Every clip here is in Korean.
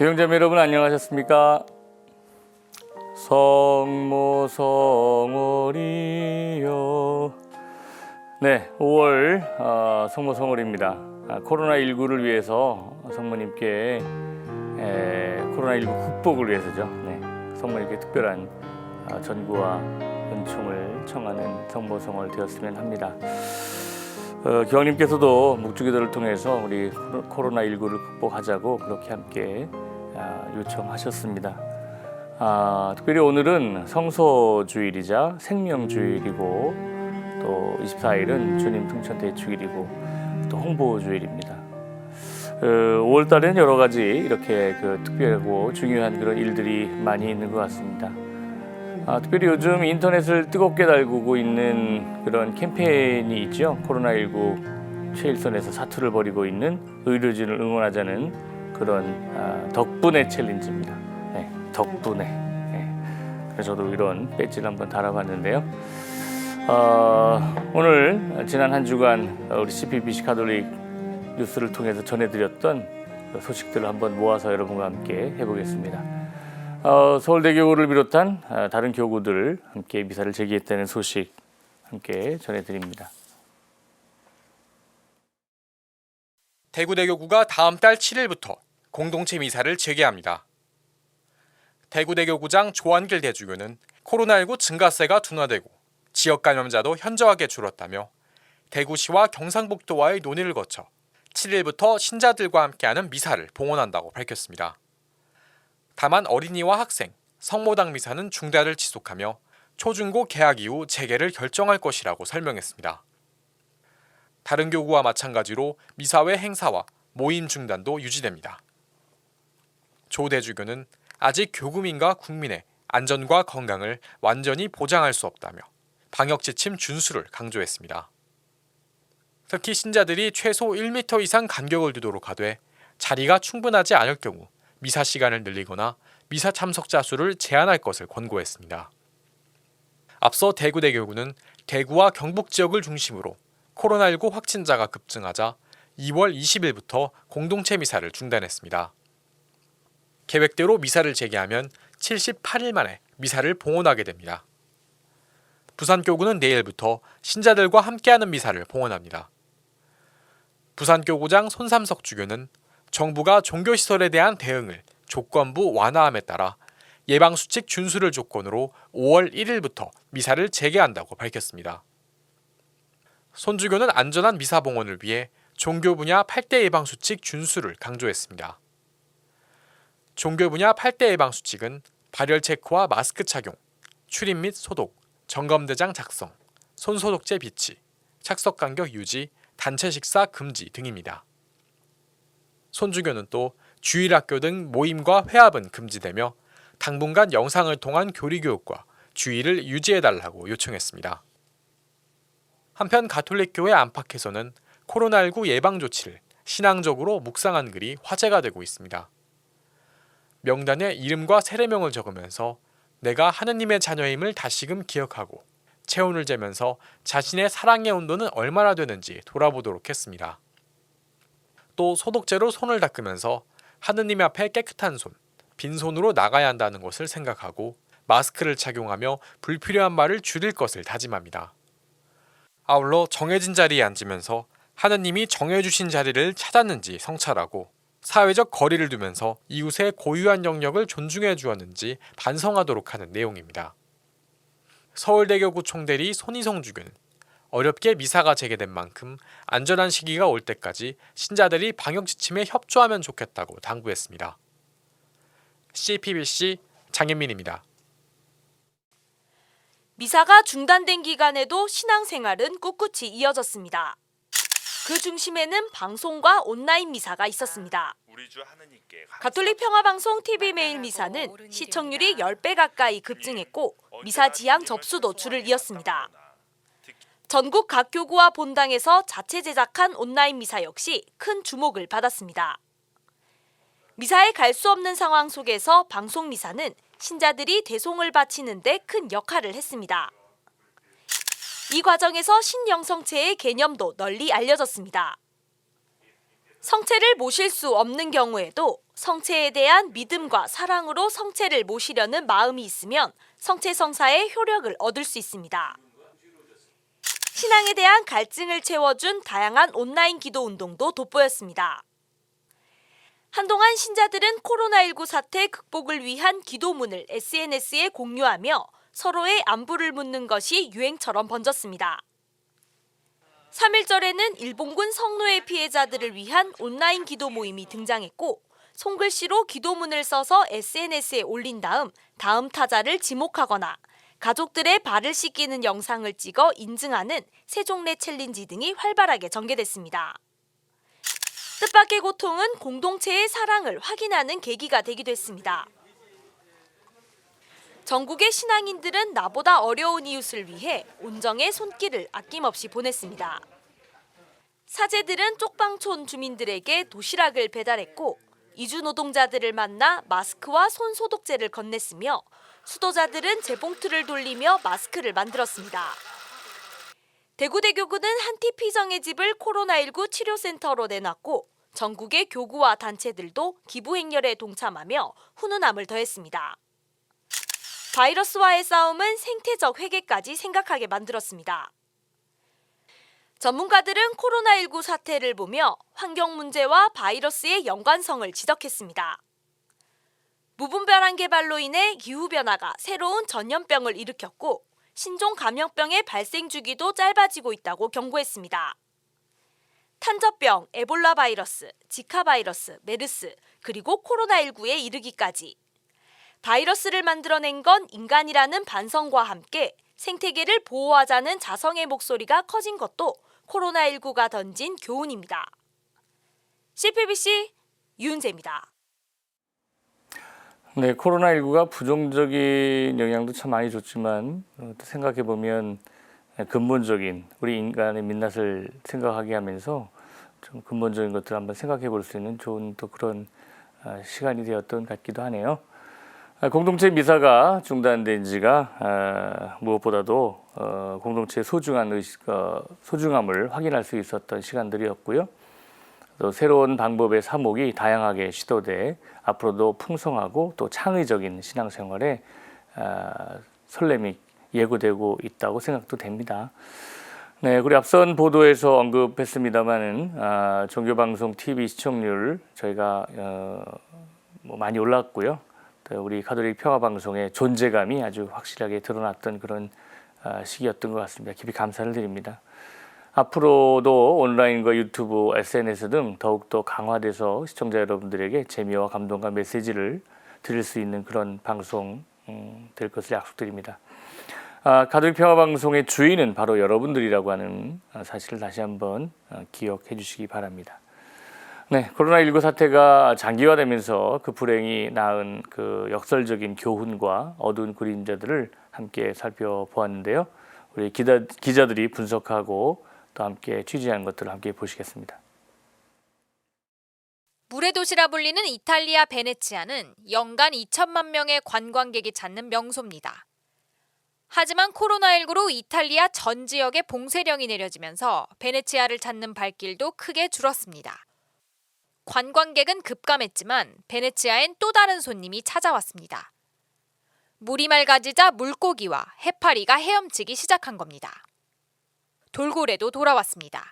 교영자매 여러분 안녕하셨습니까? 성모성월이여. 네, 5월 성모성월입니다. 코로나19를 위해서 성모님께 코로나19 극복을 위해서죠. 네, 성모님께 특별한 전구와 은총을 청하는 성모성월 되었으면 합니다. 교황님께서도 묵주기도를 통해서 우리 코로나19를 극복하자고 그렇게 함께 요청하셨습니다. 특별히 오늘은 성소주일이자 생명주일이고 또 24일은 주님 등천 대축일이고 또 홍보주일입니다. 5월 달에는 여러 가지 이렇게 특별하고 중요한 그런 일들이 많이 있는 것 같습니다. 특별히 요즘 인터넷을 뜨겁게 달구고 있는 그런 캠페인이 있죠. 코로나19 최일선에서 사투를 벌이고 있는 의료진을 응원하자는 그런 덕분에 챌린지입니다. 네, 덕분에. 네. 그래서 저도 이런 배지를 한번 달아봤는데요. 오늘 지난 한 주간 우리 CPBC 가톨릭 뉴스를 통해서 전해드렸던 소식들을 한번 모아서 여러분과 함께 해보겠습니다. 서울대교구를 비롯한 다른 교구들 함께 미사를 제기했다는 소식 함께 전해드립니다. 대구대교구가 다음 달 7일부터 공동체 미사를 재개합니다. 대구대교구장 조한길 대주교는 코로나19 증가세가 둔화되고 지역 감염자도 현저하게 줄었다며 대구시와 경상북도와의 논의를 거쳐 7일부터 신자들과 함께하는 미사를 봉헌한다고 밝혔습니다. 다만 어린이와 학생, 성모당 미사는 중단을 지속하며 초중고 개학 이후 재개를 결정할 것이라고 설명했습니다. 다른 교구와 마찬가지로 미사 외 행사와 모임 중단도 유지됩니다. 조 대주교는 아직 교구민과 국민의 안전과 건강을 완전히 보장할 수 없다며 방역 지침 준수를 강조했습니다. 특히 신자들이 최소 1m 이상 간격을 두도록 하되 자리가 충분하지 않을 경우 미사 시간을 늘리거나 미사 참석자 수를 제한할 것을 권고했습니다. 앞서 대구대교구는 대구와 경북 지역을 중심으로 코로나19 확진자가 급증하자 2월 20일부터 공동체 미사를 중단했습니다. 계획대로 미사를 재개하면 78일 만에 미사를 봉헌하게 됩니다. 부산교구는 내일부터 신자들과 함께하는 미사를 봉헌합니다. 부산교구장 손삼석 주교는 정부가 종교시설에 대한 대응을 조건부 완화함에 따라 예방수칙 준수를 조건으로 5월 1일부터 미사를 재개한다고 밝혔습니다. 손 주교는 안전한 미사 봉헌을 위해 종교 분야 8대 예방수칙 준수를 강조했습니다. 종교 분야 8대 예방수칙은 발열 체크와 마스크 착용, 출입 및 소독, 점검대장 작성, 손소독제 비치, 착석 간격 유지, 단체 식사 금지 등입니다. 손 주교는 또 주일학교 등 모임과 회합은 금지되며 당분간 영상을 통한 교리교육과 주의를 유지해달라고 요청했습니다. 한편 가톨릭교회 안팎에서는 코로나19 예방조치를 신앙적으로 묵상한 글이 화제가 되고 있습니다. 명단에 이름과 세례명을 적으면서 내가 하느님의 자녀임을 다시금 기억하고 체온을 재면서 자신의 사랑의 온도는 얼마나 되는지 돌아보도록 했습니다. 또 소독제로 손을 닦으면서 하느님 앞에 깨끗한 손, 빈손으로 나가야 한다는 것을 생각하고 마스크를 착용하며 불필요한 말을 줄일 것을 다짐합니다. 아울러 정해진 자리에 앉으면서 하느님이 정해주신 자리를 찾았는지 성찰하고 사회적 거리를 두면서 이웃의 고유한 영역을 존중해 주었는지 반성하도록 하는 내용입니다. 서울대교구 총대리 손희성 주교는 어렵게 미사가 재개된 만큼 안전한 시기가 올 때까지 신자들이 방역 지침에 협조하면 좋겠다고 당부했습니다. CPBC 장현민입니다. 미사가 중단된 기간에도 신앙생활은 꿋꿋이 이어졌습니다. 그 중심에는 방송과 온라인 미사가 있었습니다. 가톨릭 평화방송 TV매일 미사는 시청률이 10배 가까이 급증했고 미사 지향 접수도 줄을 이었습니다. 전국 각 교구와 본당에서 자체 제작한 온라인 미사 역시 큰 주목을 받았습니다. 미사에 갈 수 없는 상황 속에서 방송 미사는 신자들이 대송을 바치는 데 큰 역할을 했습니다. 이 과정에서 신영성체의 개념도 널리 알려졌습니다. 성체를 모실 수 없는 경우에도 성체에 대한 믿음과 사랑으로 성체를 모시려는 마음이 있으면 성체 성사의 효력을 얻을 수 있습니다. 신앙에 대한 갈증을 채워준 다양한 온라인 기도 운동도 돋보였습니다. 한동안 신자들은 코로나19 사태 극복을 위한 기도문을 SNS에 공유하며 서로의 안부를 묻는 것이 유행처럼 번졌습니다. 3.1절에는 일본군 성노예 피해자들을 위한 온라인 기도 모임이 등장했고 손글씨로 기도문을 써서 SNS에 올린 다음 타자를 지목하거나 가족들의 발을 씻기는 영상을 찍어 인증하는 세종례 챌린지 등이 활발하게 전개됐습니다. 뜻밖의 고통은 공동체의 사랑을 확인하는 계기가 되기도 했습니다. 전국의 신앙인들은 나보다 어려운 이웃을 위해 온정의 손길을 아낌없이 보냈습니다. 사제들은 쪽방촌 주민들에게 도시락을 배달했고 이주 노동자들을 만나 마스크와 손 소독제를 건넸으며 수도자들은 재봉틀을 돌리며 마스크를 만들었습니다. 대구대교구는 한티피정의 집을 코로나19 치료센터로 내놨고 전국의 교구와 단체들도 기부행렬에 동참하며 훈훈함을 더했습니다. 바이러스와의 싸움은 생태적 회개까지 생각하게 만들었습니다. 전문가들은 코로나19 사태를 보며 환경 문제와 바이러스의 연관성을 지적했습니다. 무분별한 개발로 인해 기후변화가 새로운 전염병을 일으켰고 신종 감염병의 발생 주기도 짧아지고 있다고 경고했습니다. 탄저병, 에볼라 바이러스, 지카 바이러스, 메르스, 그리고 코로나19에 이르기까지 바이러스를 만들어낸 건 인간이라는 반성과 함께 생태계를 보호하자는 자성의 목소리가 커진 것도 코로나19가 던진 교훈입니다. CPBC 유은재입니다. 네, 코로나19가 부정적인 영향도 참 많이 줬지만 생각해 보면 근본적인 우리 인간의 민낯을 생각하게 하면서 좀 근본적인 것들을 한번 생각해 볼 수 있는 좋은 또 그런 시간이 되었던 것 같기도 하네요. 공동체 미사가 중단된 지가 무엇보다도 공동체의 소중함을 확인할 수 있었던 시간들이었고요. 또 새로운 방법의 사목이 다양하게 시도돼 앞으로도 풍성하고 또 창의적인 신앙생활에 설렘이 예고되고 있다고 생각도 됩니다. 네, 그리고 앞선 보도에서 언급했습니다마는 종교방송 TV 시청률 저희가 많이 올랐고요. 또 우리 가톨릭 평화방송의 존재감이 아주 확실하게 드러났던 그런 시기였던 것 같습니다. 깊이 감사를 드립니다. 앞으로도 온라인과 유튜브, SNS 등 더욱더 강화돼서 시청자 여러분들에게 재미와 감동과 메시지를 드릴 수 있는 그런 방송 될 것을 약속드립니다. 가톨릭 평화방송의 주인은 바로 여러분들이라고 하는 사실을 다시 한번 기억해 주시기 바랍니다. 네, 코로나19 사태가 장기화되면서 그 불행이 낳은 그 역설적인 교훈과 어두운 그림자들을 함께 살펴보았는데요. 우리 기자들이 분석하고 또 함께 취재한 것들을 함께 보시겠습니다. 물의 도시라 불리는 이탈리아 베네치아는 연간 2천만 명의 관광객이 찾는 명소입니다. 하지만 코로나19로 이탈리아 전 지역에 봉쇄령이 내려지면서 베네치아를 찾는 발길도 크게 줄었습니다. 관광객은 급감했지만 베네치아엔 또 다른 손님이 찾아왔습니다. 물이 맑아지자 물고기와 해파리가 헤엄치기 시작한 겁니다. 돌고래도 돌아왔습니다.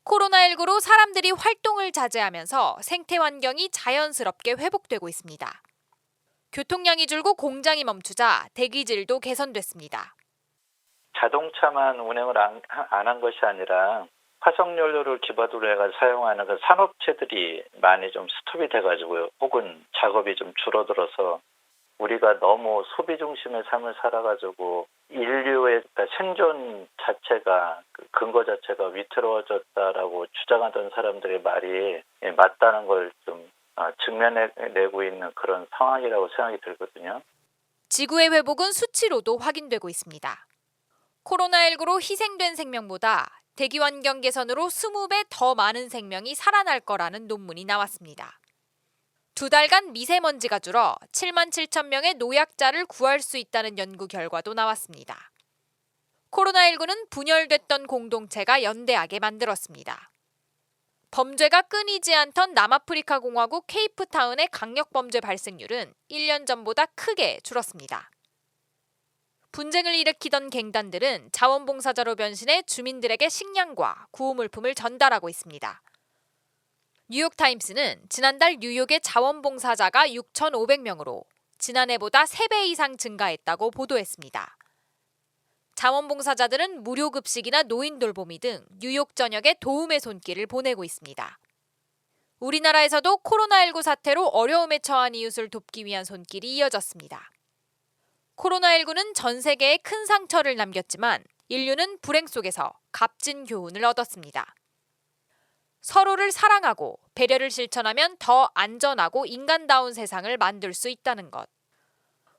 코로나19로 사람들이 활동을 자제하면서 생태 환경이 자연스럽게 회복되고 있습니다. 교통량이 줄고 공장이 멈추자 대기질도 개선됐습니다. 자동차만 운행을 안 한 것이 아니라 화석연료를 기반으로 해가지고 사용하는 그 산업체들이 많이 좀 스톱이 돼가지고요. 혹은 작업이 좀 줄어들어서 우리가 너무 소비 중심의 삶을 살아가지고 인류의 생존 자체가 그 근거 자체가 위태로워졌다라고 주장하던 사람들의 말이 맞다는 걸 좀 증명해내고 있는 그런 상황이라고 생각이 들거든요. 지구의 회복은 수치로도 확인되고 있습니다. 코로나19로 희생된 생명보다 대기 환경 개선으로 20배 더 많은 생명이 살아날 거라는 논문이 나왔습니다. 2달간 미세먼지가 줄어 7만 7천 명의 노약자를 구할 수 있다는 연구 결과도 나왔습니다. 코로나19는 분열됐던 공동체가 연대하게 만들었습니다. 범죄가 끊이지 않던 남아프리카 공화국 케이프타운의 강력범죄 발생률은 1년 전보다 크게 줄었습니다. 분쟁을 일으키던 갱단들은 자원봉사자로 변신해 주민들에게 식량과 구호물품을 전달하고 있습니다. 뉴욕타임스는 지난달 뉴욕의 자원봉사자가 6,500명으로 지난해보다 3배 이상 증가했다고 보도했습니다. 자원봉사자들은 무료 급식이나 노인 돌보미 등 뉴욕 전역에 도움의 손길을 보내고 있습니다. 우리나라에서도 코로나19 사태로 어려움에 처한 이웃을 돕기 위한 손길이 이어졌습니다. 코로나19는 전 세계에 큰 상처를 남겼지만 인류는 불행 속에서 값진 교훈을 얻었습니다. 서로를 사랑하고 배려를 실천하면 더 안전하고 인간다운 세상을 만들 수 있다는 것.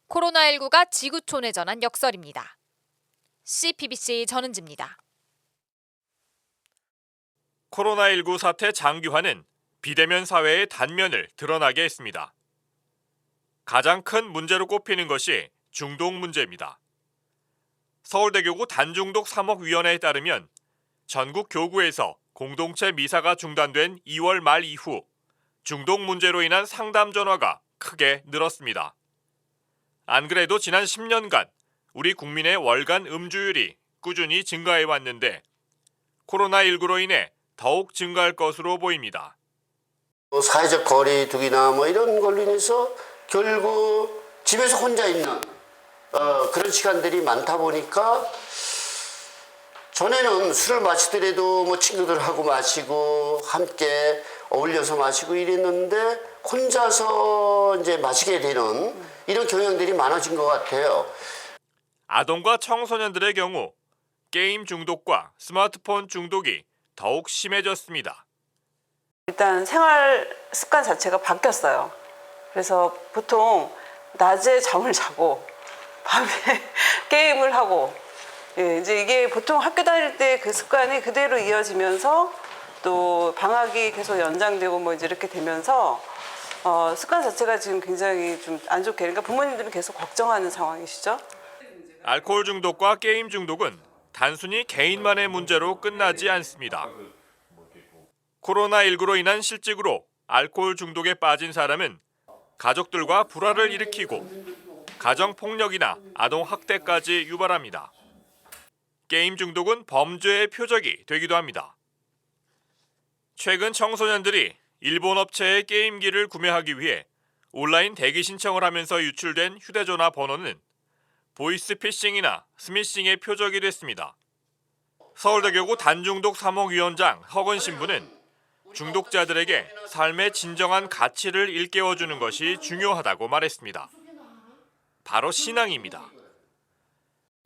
코로나19가 지구촌에 전한 역설입니다. CPBC 전은지입니다. 코로나19 사태 장기화는 비대면 사회의 단면을 드러나게 했습니다. 가장 큰 문제로 꼽히는 것이 중독 문제입니다. 서울대교구 단중독 3억위원회에 따르면 전국 교구에서 공동체 미사가 중단된 2월 말 이후 중독 문제로 인한 상담 전화가 크게 늘었습니다. 안 그래도 지난 10년간 우리 국민의 월간 음주율이 꾸준히 증가해 왔는데 코로나19로 인해 더욱 증가할 것으로 보입니다. 사회적 거리두기나 이런 걸로 인해서 결국 집에서 혼자 있는 그런 시간들이 많다 보니까 전에는 술을 마시더라도 친구들하고 마시고 함께 어울려서 마시고 이랬는데 혼자서 이제 마시게 되는 이런 경향들이 많아진 것 같아요. 아동과 청소년들의 경우 게임 중독과 스마트폰 중독이 더욱 심해졌습니다. 일단 생활 습관 자체가 바뀌었어요. 그래서 보통 낮에 잠을 자고 밤에 게임을 하고 이제 이게 보통 학교 다닐 때 그 습관이 그대로 이어지면서 또 방학이 계속 연장되고 이제 이렇게 되면서 습관 자체가 지금 굉장히 좀 안 좋게 그러니까 부모님들은 계속 걱정하는 상황이시죠. 알코올 중독과 게임 중독은 단순히 개인만의 문제로 끝나지 않습니다. 코로나19로 인한 실직으로 알코올 중독에 빠진 사람은 가족들과 불화를 일으키고 가정폭력이나 아동학대까지 유발합니다. 게임 중독은 범죄의 표적이 되기도 합니다. 최근 청소년들이 일본 업체의 게임기를 구매하기 위해 온라인 대기 신청을 하면서 유출된 휴대전화 번호는 보이스피싱이나 스미싱의 표적이 됐습니다. 서울대교구 단중독 3호 위원장 허건 신부는 중독자들에게 삶의 진정한 가치를 일깨워주는 것이 중요하다고 말했습니다. 바로 신앙입니다.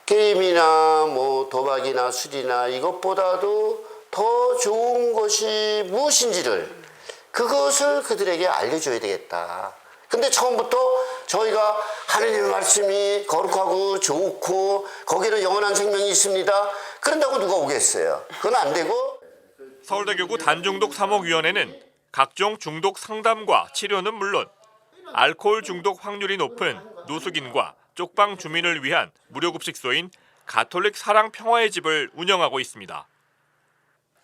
게임이나 도박이나 술이나 이것보다도 더 좋은 것이 무엇인지를 그것을 그들에게 알려줘야 되겠다. 근데 처음부터 저희가 하느님의 말씀이 거룩하고 좋고 거기는 영원한 생명이 있습니다. 그런다고 누가 오겠어요? 그건 안 되고. 서울대교구 단중독 3호위원회는 각종 중독 상담과 치료는 물론 알코올 중독 확률이 높은 노숙인과 쪽방 주민을 위한 무료급식소인 가톨릭 사랑평화의 집을 운영하고 있습니다.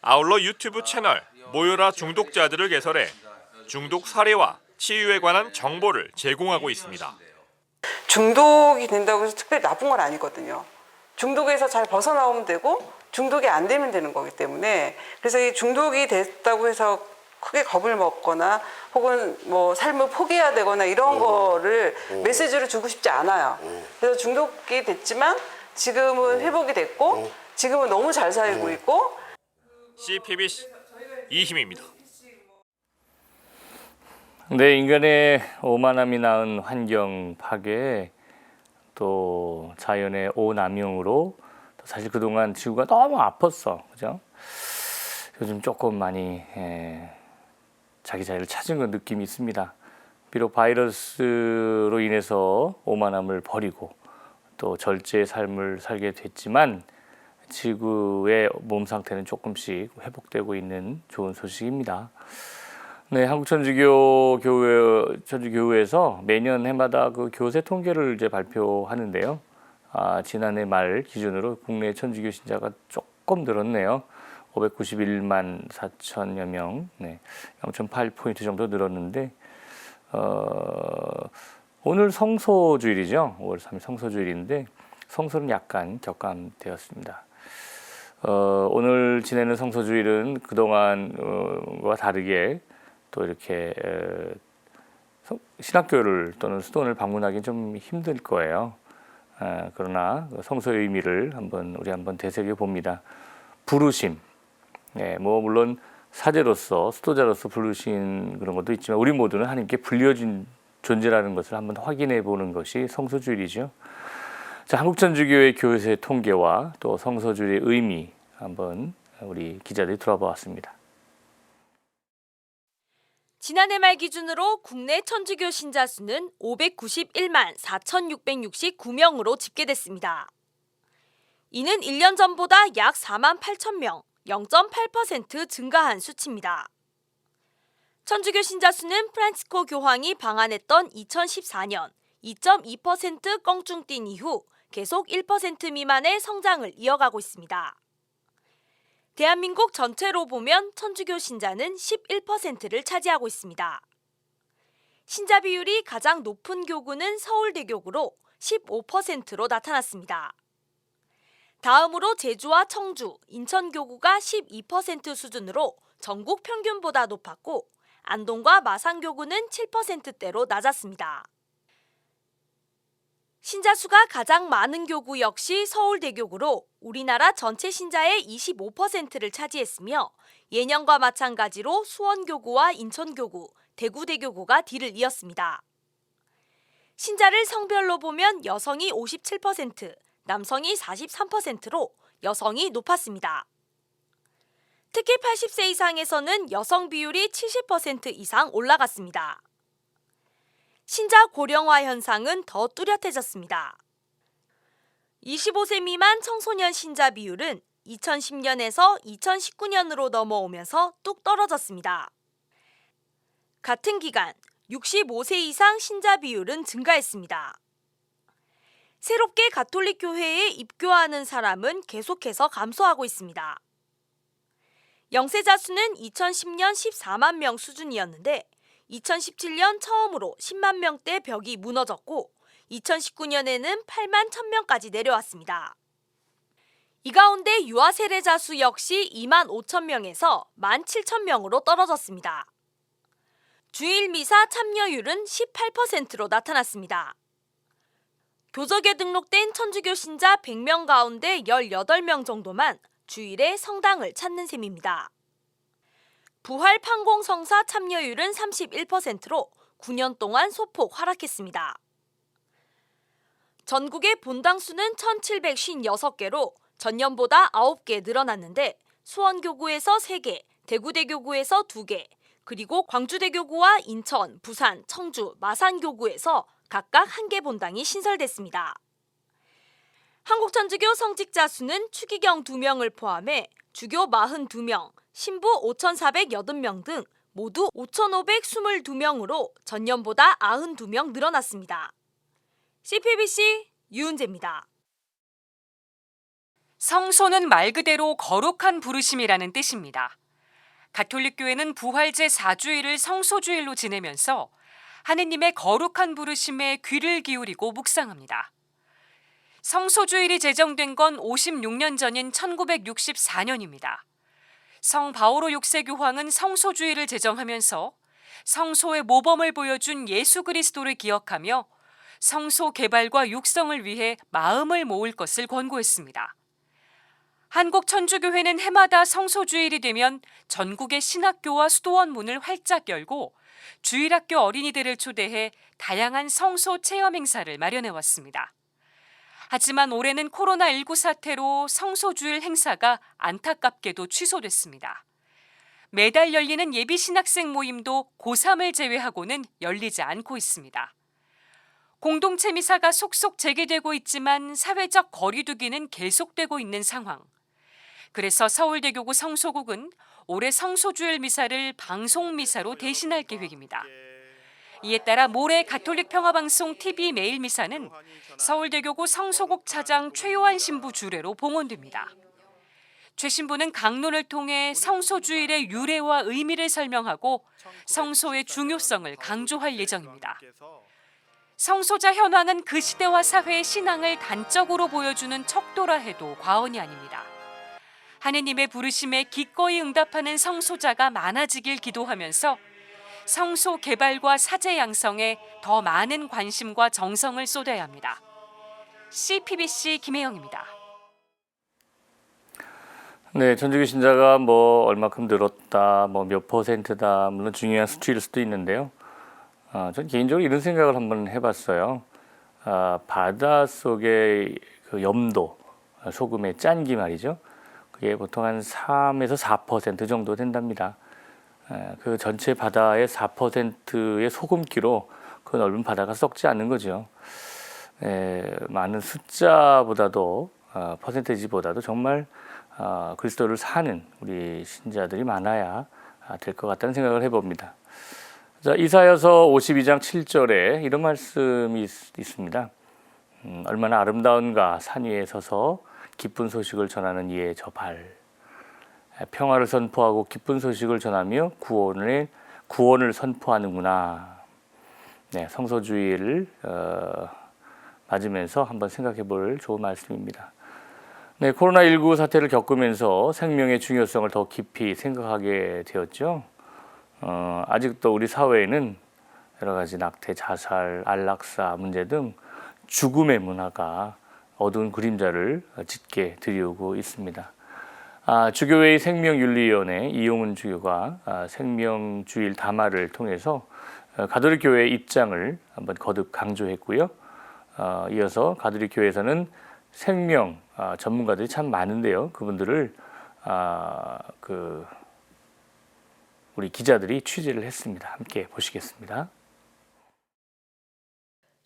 아울러 유튜브 채널 모여라 중독자들을 개설해 중독 사례와 치유에 관한 정보를 제공하고 있습니다. 중독이 된다고 해서 특별히 나쁜 건 아니거든요. 중독에서 잘 벗어나오면 되고 중독이 안 되면 되는 거기 때문에 그래서 이 중독이 됐다고 해서 크게 겁을 먹거나 혹은 삶을 포기해야 되거나 이런 거를 메시지를 주고 싶지 않아요. 그래서 중독이 됐지만 지금은 회복이 됐고 지금은 너무 잘 살고 있고. CPBC 이힘입니다. 네, 인간의 오만함이 낳은 환경 파괴 또 자연의 오남용으로 사실 그동안 지구가 너무 아팠어, 그죠? 요즘 조금 많이 자기 자리를 찾은 그 느낌이 있습니다. 비록 바이러스로 인해서 오만함을 버리고 또 절제의 삶을 살게 됐지만 지구의 몸 상태는 조금씩 회복되고 있는 좋은 소식입니다. 네, 한국천주교회에서 매년 해마다 그 교세 통계를 이제 발표하는데요. 지난해 말 기준으로 국내 천주교 신자가 조금 늘었네요. 591만 4천여 명, 0.8포인트 정도 늘었는데 오늘 성소주일이죠. 5월 3일 성소주일인데 성소는 약간 격감되었습니다. 오늘 지내는 성소주일은 그동안과 다르게 또 이렇게 신학교를 또는 수도원을 방문하기 좀 힘들 거예요. 그러나 성소의 의미를 우리 한번 되새겨 봅니다. 부르심, 뭐 물론 사제로서 수도자로서 부르신 그런 것도 있지만 우리 모두는 하나님께 불려진 존재라는 것을 한번 확인해 보는 것이 성소주일이죠. 자, 한국전주교회 교회의 통계와 또 성소주일의 의미 한번 우리 기자들이 들어보았습니다. 지난해 말 기준으로 국내 천주교 신자 수는 591만 4,669명으로 집계됐습니다. 이는 1년 전보다 약 4만 8천 명, 0.8% 증가한 수치입니다. 천주교 신자 수는 프란치스코 교황이 방한했던 2014년 2.2% 껑충 뛴 이후 계속 1% 미만의 성장을 이어가고 있습니다. 대한민국 전체로 보면 천주교 신자는 11%를 차지하고 있습니다. 신자 비율이 가장 높은 교구는 서울대교구로 15%로 나타났습니다. 다음으로 제주와 청주, 인천교구가 12% 수준으로 전국 평균보다 높았고 안동과 마산교구는 7%대로 낮았습니다. 신자 수가 가장 많은 교구 역시 서울대교구로 우리나라 전체 신자의 25%를 차지했으며 예년과 마찬가지로 수원교구와 인천교구, 대구대교구가 뒤를 이었습니다. 신자를 성별로 보면 여성이 57%, 남성이 43%로 여성이 높았습니다. 특히 80세 이상에서는 여성 비율이 70% 이상 올라갔습니다. 신자 고령화 현상은 더 뚜렷해졌습니다. 25세 미만 청소년 신자 비율은 2010년에서 2019년으로 넘어오면서 뚝 떨어졌습니다. 같은 기간 65세 이상 신자 비율은 증가했습니다. 새롭게 가톨릭 교회에 입교하는 사람은 계속해서 감소하고 있습니다. 영세자 수는 2010년 14만 명 수준이었는데 2017년 처음으로 10만 명대 벽이 무너졌고 2019년에는 8만 1,000명까지 내려왔습니다. 이 가운데 유아 세례자 수 역시 2만 5천 명에서 1만 7천 명으로 떨어졌습니다. 주일 미사 참여율은 18%로 나타났습니다. 교적에 등록된 천주교 신자 100명 가운데 18명 정도만 주일에 성당을 찾는 셈입니다. 부활 판공성사 참여율은 31%로 9년 동안 소폭 하락했습니다. 전국의 본당 수는 1,756개로 전년보다 9개 늘어났는데 수원교구에서 3개, 대구대교구에서 2개, 그리고 광주대교구와 인천, 부산, 청주, 마산교구에서 각각 1개 본당이 신설됐습니다. 한국천주교 성직자 수는 추기경 2명을 포함해 주교 42명, 신부 5,480명 등 모두 5,522명으로 전년보다 92명 늘어났습니다. CPBC 유은재입니다. 성소는 말 그대로 거룩한 부르심이라는 뜻입니다. 가톨릭교회는 부활제 4주일을 성소주일로 지내면서 하느님의 거룩한 부르심에 귀를 기울이고 묵상합니다. 성소주일이 제정된 건 56년 전인 1964년입니다. 성 바오로 6세 교황은 성소주일을 제정하면서 성소의 모범을 보여준 예수 그리스도를 기억하며 성소 개발과 육성을 위해 마음을 모을 것을 권고했습니다. 한국천주교회는 해마다 성소주일이 되면 전국의 신학교와 수도원 문을 활짝 열고 주일학교 어린이들을 초대해 다양한 성소 체험 행사를 마련해왔습니다. 하지만 올해는 코로나19 사태로 성소주일 행사가 안타깝게도 취소됐습니다. 매달 열리는 예비 신학생 모임도 고3을 제외하고는 열리지 않고 있습니다. 공동체 미사가 속속 재개되고 있지만 사회적 거리두기는 계속되고 있는 상황. 그래서 서울대교구 성소국은 올해 성소주일 미사를 방송 미사로 대신할 계획입니다. 이에 따라 모레 가톨릭 평화방송 TV 매일 미사는 서울대교구 성소국 차장 최요한 신부 주례로 봉헌됩니다. 최 신부는 강론을 통해 성소주일의 유래와 의미를 설명하고 성소의 중요성을 강조할 예정입니다. 성소자 현황은 그 시대와 사회의 신앙을 단적으로 보여주는 척도라 해도 과언이 아닙니다. 하느님의 부르심에 기꺼이 응답하는 성소자가 많아지길 기도하면서 성소 개발과 사제 양성에 더 많은 관심과 정성을 쏟아야 합니다. CPBC 김혜영입니다. 네, 전주교 신자가 뭐 얼마큼 늘었다, 뭐 몇 %다, 물론 중요한 수치일 수도 있는데요. 전 개인적으로 이런 생각을 한번 해봤어요. 바다 속의 그 염도, 소금의 짠기 말이죠. 그게 보통 한 3에서 4% 정도 된답니다. 그 전체 바다의 4%의 소금기로 그 넓은 바다가 썩지 않는 거죠. 많은 숫자보다도 퍼센테이지보다도 정말 그리스도를 사는 우리 신자들이 많아야 될 것 같다는 생각을 해봅니다. 자, 이사야서 52장 7절에 이런 말씀이 있습니다. 얼마나 아름다운가 산 위에 서서 기쁜 소식을 전하는 이의 저 발. 평화를 선포하고 기쁜 소식을 전하며 구원을 선포하는구나. 네, 성소주의를 맞으면서 한번 생각해 볼 좋은 말씀입니다. 네, 코로나19 사태를 겪으면서 생명의 중요성을 더 깊이 생각하게 되었죠. 아직도 우리 사회에는 여러 가지 낙태, 자살, 안락사 문제 등 죽음의 문화가 어두운 그림자를 짙게 드리우고 있습니다. 주교회의 생명윤리위원회 이용훈 주교가 생명주일 담화를 통해서 가톨릭 교회의 입장을 한번 거듭 강조했고요. 이어서 가톨릭 교회에서는 생명 전문가들이 참 많은데요. 그분들을 우리 기자들이 취재를 했습니다. 함께 보시겠습니다.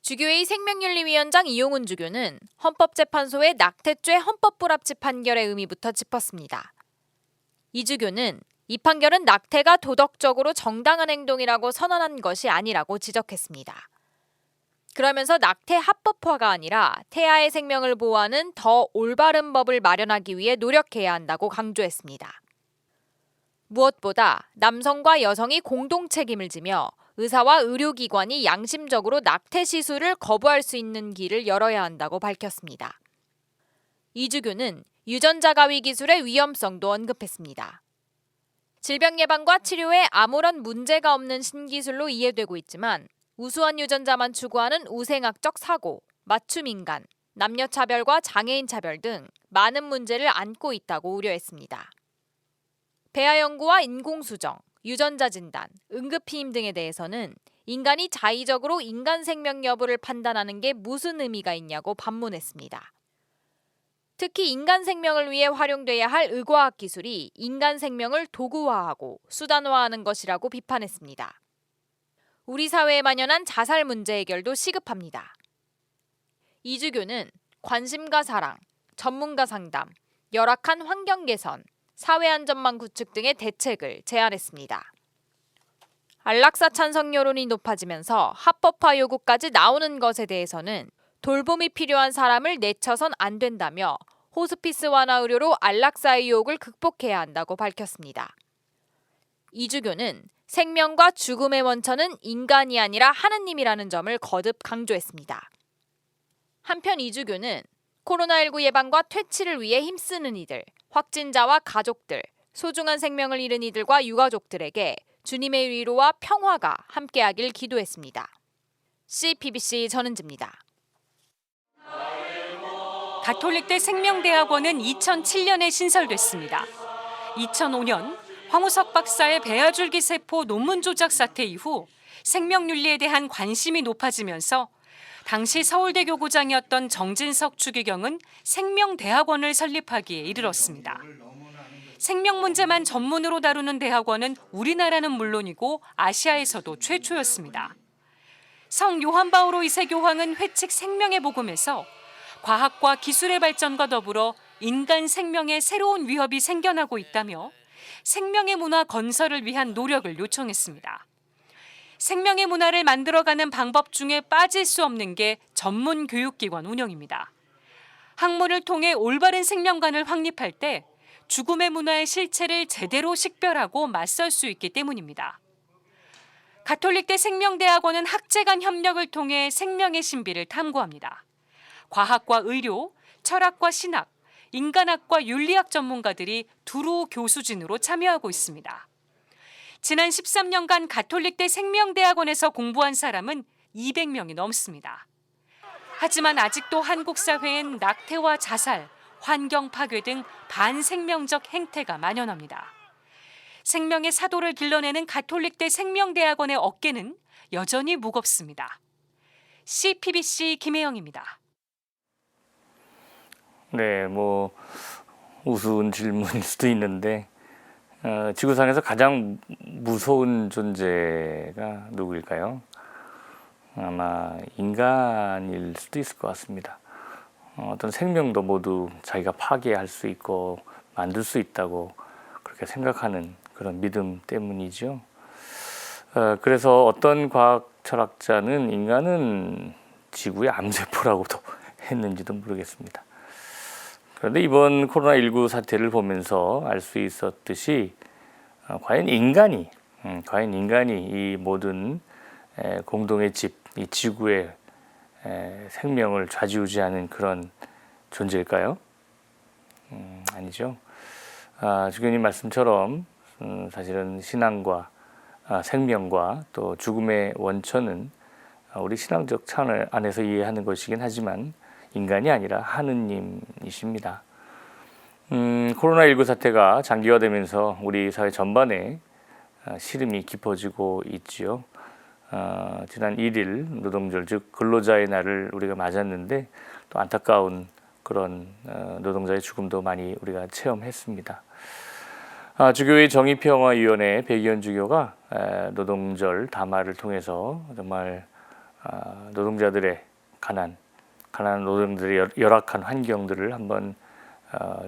주교회의 생명윤리위원장 이용훈 주교는 헌법재판소의 낙태죄 헌법불합치 판결의 의미부터 짚었습니다. 이 주교는 이 판결은 낙태가 도덕적으로 정당한 행동이라고 선언한 것이 아니라고 지적했습니다. 그러면서 낙태 합법화가 아니라 태아의 생명을 보호하는 더 올바른 법을 마련하기 위해 노력해야 한다고 강조했습니다. 무엇보다 남성과 여성이 공동 책임을 지며 의사와 의료기관이 양심적으로 낙태 시술을 거부할 수 있는 길을 열어야 한다고 밝혔습니다. 이 주교는 유전자 가위 기술의 위험성도 언급했습니다. 질병 예방과 치료에 아무런 문제가 없는 신기술로 이해되고 있지만 우수한 유전자만 추구하는 우생학적 사고, 맞춤 인간, 남녀 차별과 장애인 차별 등 많은 문제를 안고 있다고 우려했습니다. 배아 연구와 인공수정, 유전자 진단, 응급피임 등에 대해서는 인간이 자의적으로 인간 생명 여부를 판단하는 게 무슨 의미가 있냐고 반문했습니다. 특히 인간 생명을 위해 활용돼야 할 의과학 기술이 인간 생명을 도구화하고 수단화하는 것이라고 비판했습니다. 우리 사회에 만연한 자살 문제 해결도 시급합니다. 이 주교는 관심과 사랑, 전문가 상담, 열악한 환경 개선, 사회안전망 구축 등의 대책을 제안했습니다. 안락사 찬성 여론이 높아지면서 합법화 요구까지 나오는 것에 대해서는 돌봄이 필요한 사람을 내쳐선 안 된다며 호스피스 완화 의료로 안락사의 유혹을 극복해야 한다고 밝혔습니다. 이 주교는 생명과 죽음의 원천은 인간이 아니라 하느님이라는 점을 거듭 강조했습니다. 한편 이 주교는 코로나19 예방과 퇴치를 위해 힘쓰는 이들, 확진자와 가족들, 소중한 생명을 잃은 이들과 유가족들에게 주님의 위로와 평화가 함께하길 기도했습니다. CPBC 전은지입니다. 가톨릭대 생명대학원은 2007년에 신설됐습니다. 2005년 황우석 박사의 배아줄기 세포 논문 조작 사태 이후 생명윤리에 대한 관심이 높아지면서 당시 서울대 교구장이었던 정진석 추기경은 생명대학원을 설립하기에 이르렀습니다. 생명 문제만 전문으로 다루는 대학원은 우리나라는 물론이고 아시아에서도 최초였습니다. 성 요한 바오로 2세 교황은 회칙 생명의 복음에서 과학과 기술의 발전과 더불어 인간 생명에 새로운 위협이 생겨나고 있다며 생명의 문화 건설을 위한 노력을 요청했습니다. 생명의 문화를 만들어가는 방법 중에 빠질 수 없는 게 전문 교육기관 운영입니다. 학문을 통해 올바른 생명관을 확립할 때 죽음의 문화의 실체를 제대로 식별하고 맞설 수 있기 때문입니다. 가톨릭대 생명대학원은 학제 간 협력을 통해 생명의 신비를 탐구합니다. 과학과 의료, 철학과 신학, 인간학과 윤리학 전문가들이 두루 교수진으로 참여하고 있습니다. 지난 13년간 가톨릭대 생명대학원에서 공부한 사람은 200명이 넘습니다. 하지만 아직도 한국 사회엔 낙태와 자살, 환경 파괴 등 반생명적 행태가 만연합니다. 생명의 사도를 길러내는 가톨릭대 생명대학원의 어깨는 여전히 무겁습니다. CPBC 김혜영입니다. 네, 뭐 우스운 질문일 수도 있는데 지구상에서 가장 무서운 존재가 누구일까요? 아마 인간일 수도 있을 것 같습니다. 어떤 생명도 모두 자기가 파괴할 수 있고 만들 수 있다고 그렇게 생각하는 그런 믿음 때문이죠. 그래서 어떤 과학 철학자는 인간은 지구의 암세포라고도 했는지도 모르겠습니다. 그런데 이번 코로나19 사태를 보면서 알 수 있었듯이 과연 인간이 이 모든 공동의 집, 이 지구의 생명을 좌지우지하는 그런 존재일까요? 아니죠. 주교님 말씀처럼 사실은 신앙과 생명과 또 죽음의 원천은 우리 신앙적 차원 안에서 이해하는 것이긴 하지만 인간이 아니라 하느님이십니다. 코로나19 사태가 장기화되면서 우리 사회 전반에 시름이 깊어지고 있지요. 지난 1일 노동절, 즉 근로자의 날을 우리가 맞았는데 또 안타까운 그런 노동자의 죽음도 많이 우리가 체험했습니다. 주교회 정의평화위원회 백이현 주교가 노동절 담화를 통해서 정말 노동자들의 가난한 노동자들의 열악한 환경들을 한번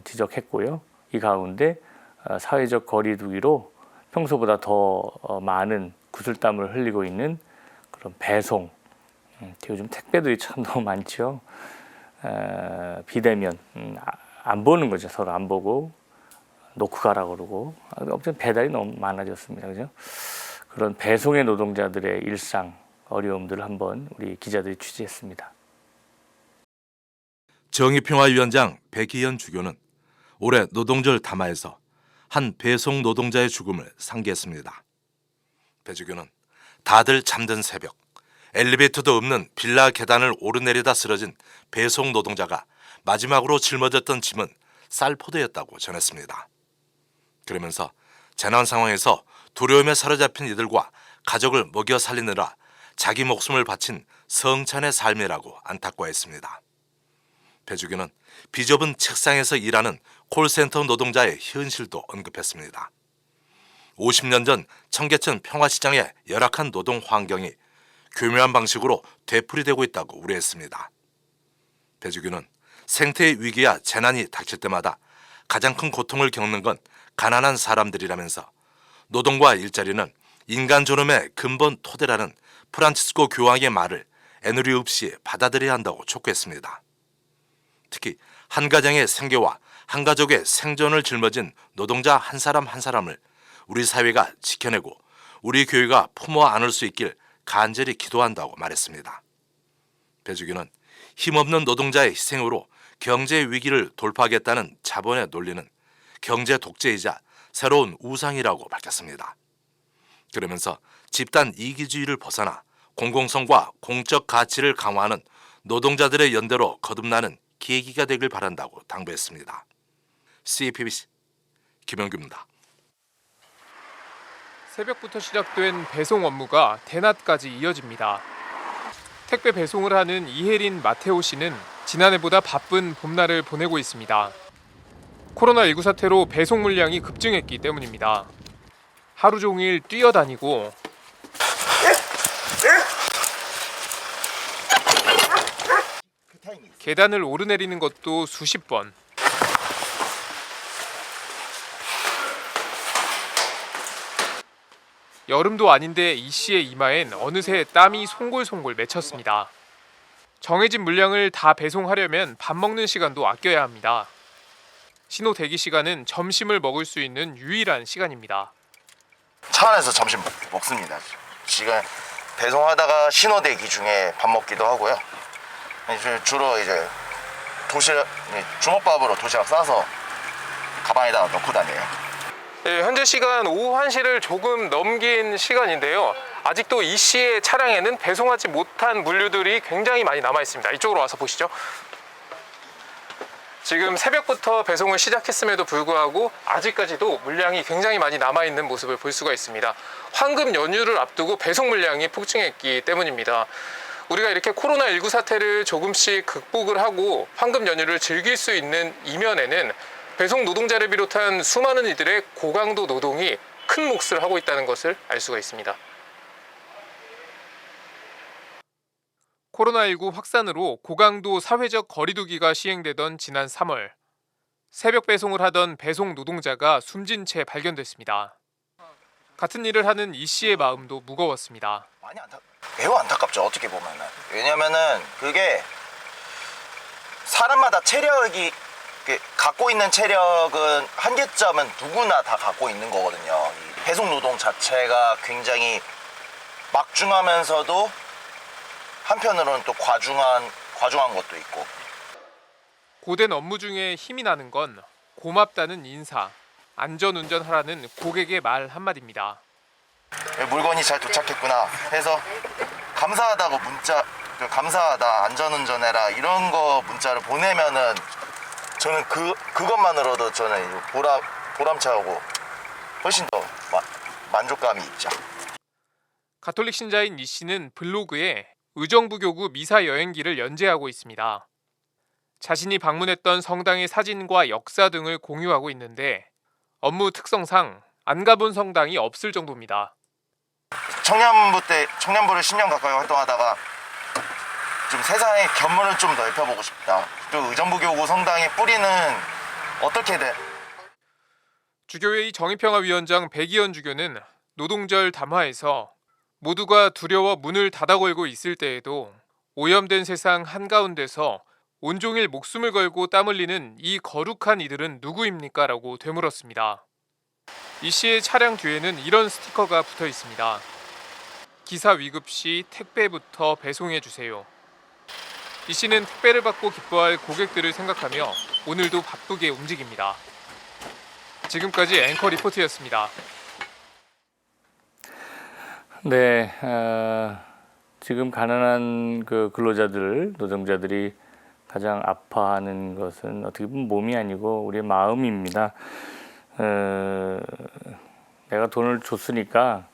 지적했고요. 이 가운데 사회적 거리 두기로 평소보다 더 많은 구슬땀을 흘리고 있는 그런 배송, 요즘 택배들이 참 너무 많죠. 비대면, 안 보는 거죠. 서로 안 보고 놓고 가라 그러고 아무튼 배달이 너무 많아졌습니다. 그죠? 그런 배송의 노동자들의 일상 어려움들을 한번 우리 기자들이 취재했습니다. 정의평화위원장 백희연 주교는 올해 노동절 담화에서 한 배송 노동자의 죽음을 상기했습니다. 배 주교는 다들 잠든 새벽, 엘리베이터도 없는 빌라 계단을 오르내리다 쓰러진 배송 노동자가 마지막으로 짊어졌던 짐은 쌀포대였다고 전했습니다. 그러면서 재난 상황에서 두려움에 사로잡힌 이들과 가족을 먹여 살리느라 자기 목숨을 바친 성찬의 삶이라고 안타까워했습니다. 배 주교는 비좁은 책상에서 일하는 콜센터 노동자의 현실도 언급했습니다. 50년 전 청계천 평화시장의 열악한 노동 환경이 교묘한 방식으로 되풀이되고 있다고 우려했습니다. 배 주교는 생태의 위기야 재난이 닥칠 때마다 가장 큰 고통을 겪는 건 가난한 사람들이라면서 노동과 일자리는 인간 존엄의 근본 토대라는 프란치스코 교황의 말을 애누리 없이 받아들여야 한다고 촉구했습니다. 특히 한 가정의 생계와 한 가족의 생존을 짊어진 노동자 한 사람 한 사람을 우리 사회가 지켜내고 우리 교회가 품어 안을 수 있길 간절히 기도한다고 말했습니다. 배 주교는 힘없는 노동자의 희생으로 경제 위기를 돌파하겠다는 자본의 논리는 경제 독재이자 새로운 우상이라고 밝혔습니다. 그러면서 집단 이기주의를 벗어나 공공성과 공적 가치를 강화하는 노동자들의 연대로 거듭나는 계기가 되길 바란다고 당부했습니다. CPBC 김영규입니다. 새벽부터 시작된 배송 업무가 대낮까지 이어집니다. 택배 배송을 하는 이혜린 마테오 씨는 지난해보다 바쁜 봄날을 보내고 있습니다. 코로나19 사태로 배송 물량이 급증했기 때문입니다. 하루 종일 뛰어다니고 계단을 오르내리는 것도 수십 번. 여름도 아닌데 이 씨의 이마엔 어느새 땀이 송골송골 맺혔습니다. 정해진 물량을 다 배송하려면 밥 먹는 시간도 아껴야 합니다. 신호 대기 시간은 점심을 먹을 수 있는 유일한 시간입니다. 차 안에서 점심 먹습니다. 지금 배송하다가 신호 대기 중에 밥 먹기도 하고요. 주로 이제 주먹밥으로 도시락 싸서 가방에다 넣고 다녀요. 네, 현재 시간 오후 1시를 조금 넘긴 시간인데요. 아직도 이 씨의 차량에는 배송하지 못한 물류들이 굉장히 많이 남아 있습니다. 이쪽으로 와서 보시죠. 지금 새벽부터 배송을 시작했음에도 불구하고 아직까지도 물량이 굉장히 많이 남아있는 모습을 볼 수가 있습니다. 황금 연휴를 앞두고 배송 물량이 폭증했기 때문입니다. 우리가 이렇게 코로나19 사태를 조금씩 극복을 하고 황금 연휴를 즐길 수 있는 이면에는 배송 노동자를 비롯한 수많은 이들의 고강도 노동이 큰 몫을 하고 있다는 것을 알 수가 있습니다. 코로나19 확산으로 고강도 사회적 거리두기가 시행되던 지난 3월, 새벽 배송을 하던 배송 노동자가 숨진 채 발견됐습니다. 같은 일을 하는 이 씨의 마음도 무거웠습니다. 매우 안타깝죠, 어떻게 보면은. 왜냐면은 그게 사람마다 체력이 갖고 있는 체력은 한계점은 누구나 다 갖고 있는 거거든요. 이 배송 노동 자체가 굉장히 막중하면서도 한편으로는 또 과중한 것도 있고. 고된 업무 중에 힘이 나는 건 고맙다는 인사, 안전운전하라는 고객의 말 한마디입니다. 물건이 잘 도착했구나 해서 감사하다고 문자, 감사하다, 안전운전해라 이런 거 문자를 보내면은 저는 그것만으로도 저는 보람차고 훨씬 더 만족감이 있죠. 가톨릭 신자인 이 씨는 블로그에 의정부 교구 미사 여행기를 연재하고 있습니다. 자신이 방문했던 성당의 사진과 역사 등을 공유하고 있는데 업무 특성상 안 가본 성당이 없을 정도입니다. 청년부를 10년 가까이 활동하다가 좀 세상의 견문을 좀 넓혀보고 싶다. 또 의정부 교구 성당의 뿌리는 어떻게 돼? 주교회의 정의평화위원장 백이현 주교는 노동절 담화에서 모두가 두려워 문을 닫아 걸고 있을 때에도 오염된 세상 한가운데서 온종일 목숨을 걸고 땀 흘리는 이 거룩한 이들은 누구입니까? 라고 되물었습니다. 이 씨의 차량 뒤에는 이런 스티커가 붙어 있습니다. 기사 위급 시 택배부터 배송해 주세요. 이 씨는 택배를 받고 기뻐할 고객들을 생각하며 오늘도 바쁘게 움직입니다. 지금까지 앵커 리포트였습니다. 네, 지금 가난한 그 근로자들, 노동자들이 가장 아파하는 것은 어떻게 보면 몸이 아니고 우리의 마음입니다. 내가 돈을 줬으니까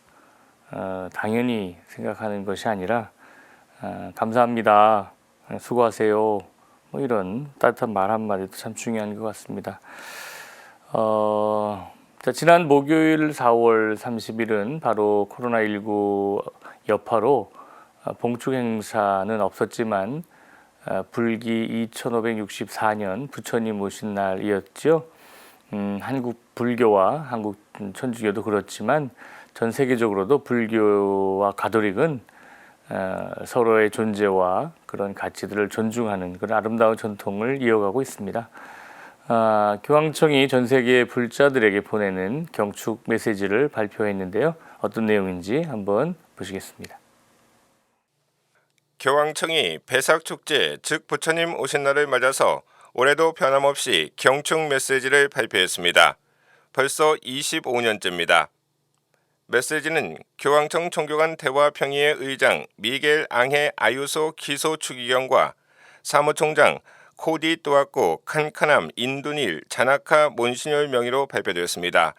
당연히 생각하는 것이 아니라 감사합니다, 수고하세요, 뭐 이런 따뜻한 말 한마디도 참 중요한 것 같습니다. 지난 목요일 4월 30일은 바로 코로나19 여파로 봉축 행사는 없었지만 불기 2564년 부처님 오신 날이었죠. 한국 불교와 한국 천주교도 그렇지만 전 세계적으로도 불교와 가톨릭은 서로의 존재와 그런 가치들을 존중하는 그런 아름다운 전통을 이어가고 있습니다. 교황청이 전 세계 불자들에게 보내는 경축 메시지를 발표했는데요. 어떤 내용인지 한번 보시겠습니다. 교황청이 배삭축제, 즉 부처님 오신 날을 맞아서 올해도 변함없이 경축 메시지를 발표했습니다. 벌써 25년째입니다. 메시지는 교황청 종교간 대화평의회 의장 미겔 앙헤 아유소 기소 추기경과 사무총장 코디 또아코 칸카남 인두닐 자나카 몬시뇰 명의로 발표되었습니다.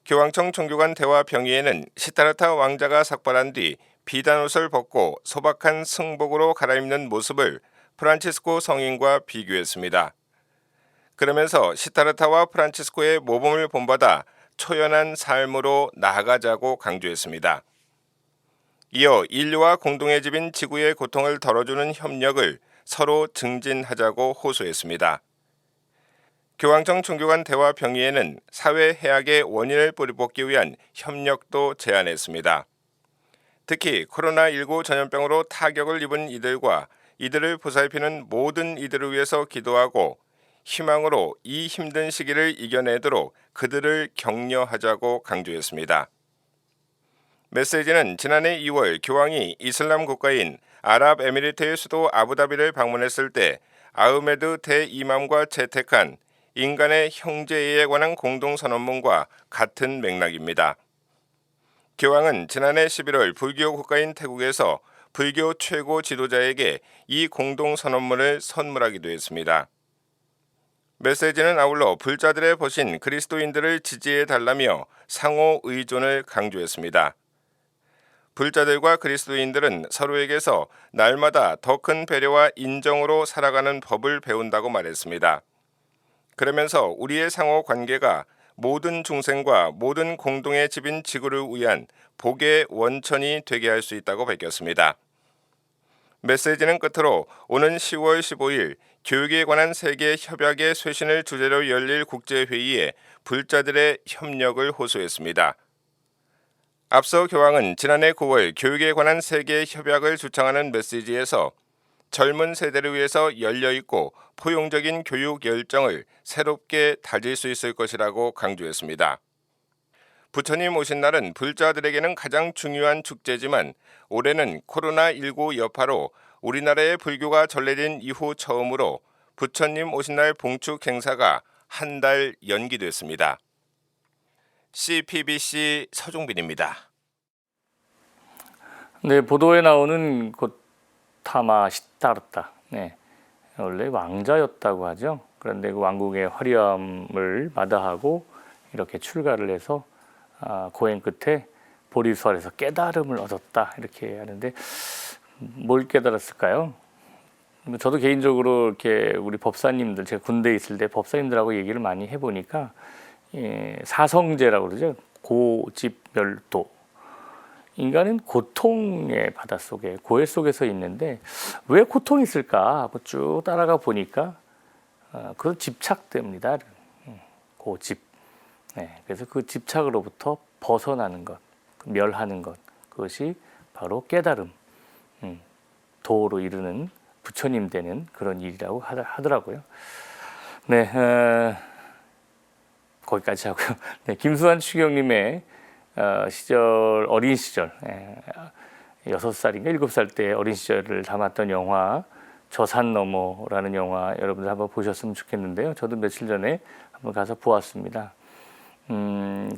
교황청 종교간 대화평의회는 시타르타 왕자가 삭발한 뒤 비단옷을 벗고 소박한 승복으로 갈아입는 모습을 프란치스코 성인과 비교했습니다. 그러면서 시타르타와 프란치스코의 모범을 본받아 초연한 삶으로 나아가자고 강조했습니다. 이어 인류와 공동의 집인 지구의 고통을 덜어주는 협력을 서로 증진하자고 호소했습니다. 교황청 종교간 대화평의회는 사회 해악의 원인을 뿌리뽑기 위한 협력도 제안했습니다. 특히 코로나19 전염병으로 타격을 입은 이들과 이들을 보살피는 모든 이들을 위해서 기도하고 희망으로 이 힘든 시기를 이겨내도록 그들을 격려하자고 강조했습니다. 메시지는 지난해 2월 교황이 이슬람 국가인 아랍에미리트의 수도 아부다비를 방문했을 때 아흐메드 대이맘과 채택한 인간의 형제에 관한 공동선언문과 같은 맥락입니다. 교황은 지난해 11월 불교 국가인 태국에서 불교 최고 지도자에게 이 공동선언문을 선물하기도 했습니다. 메시지는 아울러 불자들의 벗인 그리스도인들을 지지해달라며 상호 의존을 강조했습니다. 불자들과 그리스도인들은 서로에게서 날마다 더 큰 배려와 인정으로 살아가는 법을 배운다고 말했습니다. 그러면서 우리의 상호 관계가 모든 중생과 모든 공동의 집인 지구를 위한 복의 원천이 되게 할 수 있다고 밝혔습니다. 메시지는 끝으로 오는 10월 15일 교육에 관한 세계 협약의 쇄신을 주제로 열릴 국제회의에 불자들의 협력을 호소했습니다. 앞서 교황은 지난해 9월 교육에 관한 세계 협약을 주창하는 메시지에서 젊은 세대를 위해서 열려있고 포용적인 교육 열정을 새롭게 다질 수 있을 것이라고 강조했습니다. 부처님 오신 날은 불자들에게는 가장 중요한 축제지만 올해는 코로나19 여파로 우리나라의 불교가 전래된 이후 처음으로 부처님 오신 날 봉축 행사가 한 달 연기됐습니다. CPBC 서종빈입니다. 네, 보도에 나오는 고타마 시타르타. 네, 원래 왕자였다고 하죠. 그런데 그 왕국의 화려함을 마다하고 이렇게 출가를 해서 고행 끝에 보리수알에서 깨달음을 얻었다 이렇게 하는데 뭘 깨달았을까요? 저도 개인적으로 이렇게 우리 법사님들, 제가 군대에 있을 때 법사님들하고 얘기를 많이 해보니까 사성제라고 그러죠. 고집멸도. 인간은 고통의 바닷속에, 고해 속에서 있는데 왜 고통이 있을까? 쭉 따라가 보니까 그 집착 때문이다. 고집. 네, 그래서 그 집착으로부터 벗어나는 것, 멸하는 것, 그것이 바로 깨달음, 도로 이르는 부처님 되는 그런 일이라고 하더라고요. 네, 거기까지 하고요. 네, 김수환 추경님의 시절, 어린 시절, 6살인가 7살 때 어린 시절을 담았던 영화 저 산 너머라는 영화 여러분들 한번 보셨으면 좋겠는데요. 저도 며칠 전에 한번 가서 보았습니다.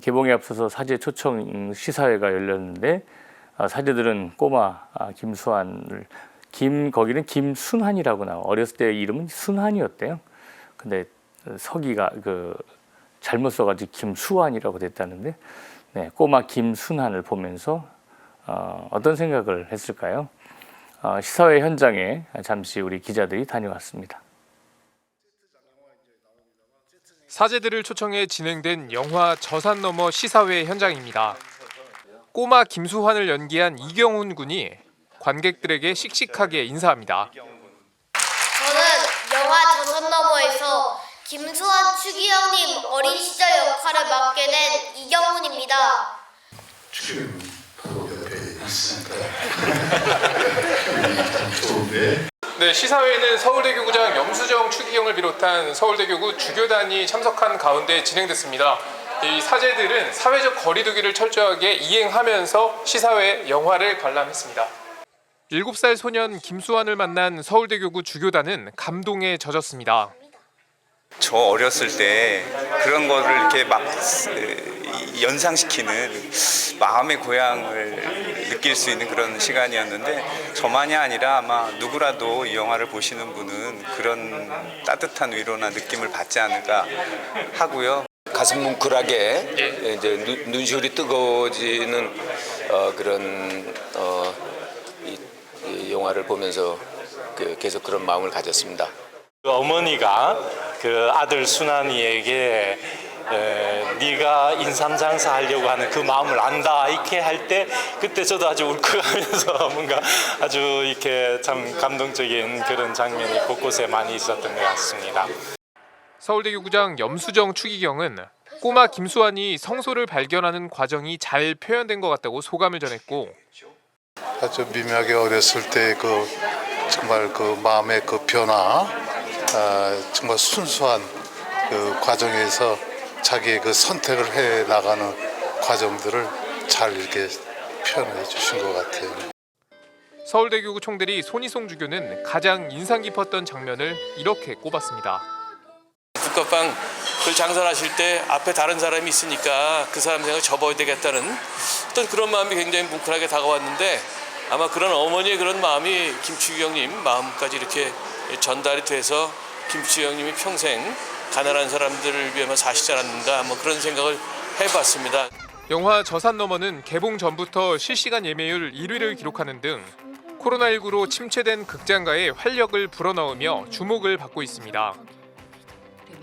개봉에 앞서서 사제 초청 시사회가 열렸는데 사제들은 꼬마 김수환을 거기는 김순환이라고 나와. 어렸을 때 이름은 순환이었대요. 근데 서기가 잘못 써가지고 김수환이라고 됐다는데 네, 꼬마 김순환을 보면서 어떤 생각을 했을까요? 시사회 현장에 잠시 우리 기자들이 다녀왔습니다. 사제들을 초청해 진행된 영화 저 산 너머 시사회 현장입니다. 꼬마 김수환을 연기한 이경훈 군이 관객들에게 씩씩하게 인사합니다. 저는 영화 저 산 너머에서 김수환 추기경님 어린 시절 역할을 맡게 된 이경훈입니다. 추기경은 바로 옆에 있으니까 좋은데. 네, 시사회는 서울대교구장 염수정 추기경을 비롯한 서울대교구 주교단이 참석한 가운데 진행됐습니다. 이 사제들은 사회적 거리두기를 철저하게 이행하면서 시사회 영화를 관람했습니다. 7살 소년 김수환을 만난 서울대교구 주교단은 감동에 젖었습니다. 저 어렸을 때 그런 거를 이렇게 막 연상시키는 마음의 고향을 느낄 수 있는 그런 시간이었는데 저만이 아니라 아마 누구라도 이 영화를 보시는 분은 그런 따뜻한 위로나 느낌을 받지 않을까 하고요. 가슴 뭉클하게 이제 눈시울이 뜨거워지는 그런 이 영화를 보면서 계속 그런 마음을 가졌습니다. 어머니가 그 아들 순환이에게 네가 인삼장사 하려고 하는 그 마음을 안다 이렇게 할 때 그때 저도 아주 울컥하면서 뭔가 아주 이렇게 참 감동적인 그런 장면이 곳곳에 많이 있었던 것 같습니다. 서울대교구장 염수정 추기경은 꼬마 김수환이 성소를 발견하는 과정이 잘 표현된 것 같다고 소감을 전했고 아주 미묘하게 어렸을 때 정말 그 마음의 그 변화 정말 순수한 그 과정에서 자기의 그 선택을 해 나가는 과정들을 잘 이렇게 표현해 주신 것 같아요. 서울대교구 총대리 손희송 주교는 가장 인상 깊었던 장면을 이렇게 꼽았습니다. 국밥빵을 장사하실 때 앞에 다른 사람이 있으니까 그 사람 생각 접어야 되겠다는 어떤 그런 마음이 굉장히 뭉클하게 다가왔는데 아마 그런 어머니의 그런 마음이 김추기 형님 마음까지 이렇게 전달이 돼서 김추기 형님이 평생 가난한 사람들을 위해만 사시지 않았는가 뭐 그런 생각을 해봤습니다. 영화 저산 너머는 개봉 전부터 실시간 예매율 1위를 기록하는 등 코로나19로 침체된 극장가의 활력을 불어넣으며 주목을 받고 있습니다.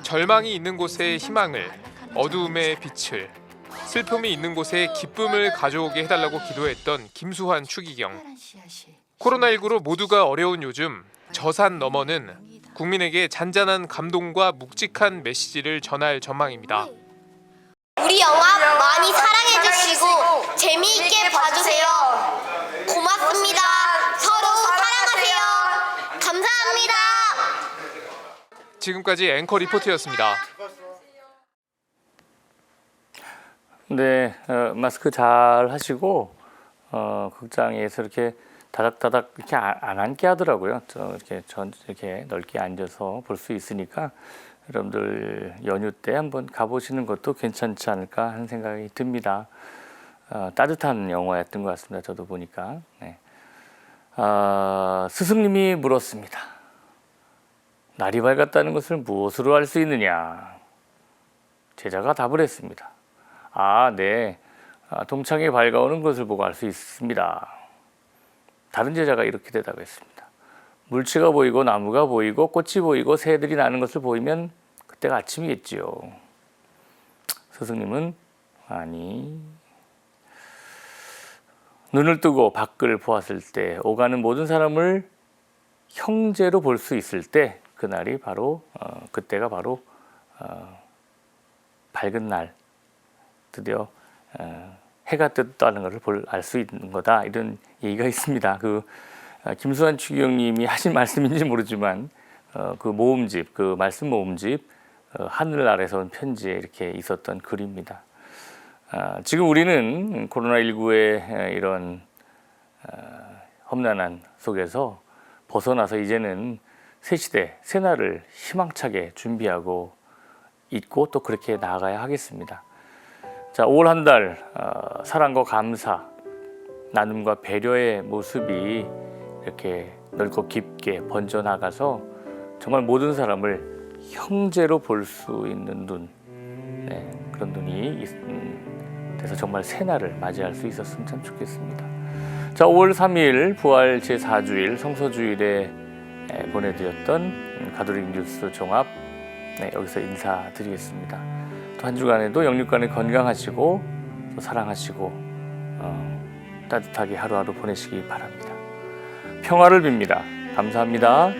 절망이 있는 곳에 희망을, 어두움에 빛을, 슬픔이 있는 곳에 기쁨을 가져오게 해달라고 기도했던 김수환 추기경. 코로나19로 모두가 어려운 요즘 저산 너머는 국민에게 잔잔한 감동과 묵직한 메시지를 전할 전망입니다. 우리 영화 많이 사랑해주시고 재미있게 봐주세요. 고맙습니다. 서로 사랑하세요. 감사합니다. 지금까지 앵커 리포트였습니다. 네, 마스크 잘 하시고 극장에서 이렇게 다닥다닥 이렇게 안 앉게 하더라고요. 이렇게 넓게 앉아서 볼 수 있으니까 여러분들 연휴 때 한번 가보시는 것도 괜찮지 않을까 하는 생각이 듭니다. 따뜻한 영화였던 것 같습니다. 저도 보니까. 네. 스승님이 물었습니다. 날이 밝았다는 것을 무엇으로 알 수 있느냐? 제자가 답을 했습니다. 네. 동창이 밝아오는 것을 보고 알 수 있습니다. 다른 제자가 이렇게 대답했습니다. 물체가 보이고 나무가 보이고 꽃이 보이고 새들이 나는 것을 보이면 그때가 아침이겠지요. 스승님은 아니, 눈을 뜨고 밖을 보았을 때 오가는 모든 사람을 형제로 볼 수 있을 때 그날이 바로 그때가 바로 밝은 날, 드디어 해가 떴다는 것을 알 수 있는 거다, 이런 얘기가 있습니다. 김수환 추기경님이 하신 말씀인지 모르지만 그 모음집, 그 말씀 모음집 하늘 아래서 온 편지에 이렇게 있었던 글입니다. 지금 우리는 코로나19의 이런 험난한 속에서 벗어나서 이제는 새 시대, 새 날을 희망차게 준비하고 있고 또 그렇게 나아가야 하겠습니다. 자, 5월 한 달 사랑과 감사, 나눔과 배려의 모습이 이렇게 넓고 깊게 번져나가서 정말 모든 사람을 형제로 볼 수 있는 눈, 그런 눈이 돼서 정말 새날을 맞이할 수 있었으면 참 좋겠습니다. 자, 5월 3일 부활 제4주일 성서주일에 보내드렸던 가톨릭 뉴스 종합, 여기서 인사드리겠습니다. 또 한 주간에도 영육간에 건강하시고 또 사랑하시고 따뜻하게 하루하루 보내시기 바랍니다. 평화를 빕니다. 감사합니다.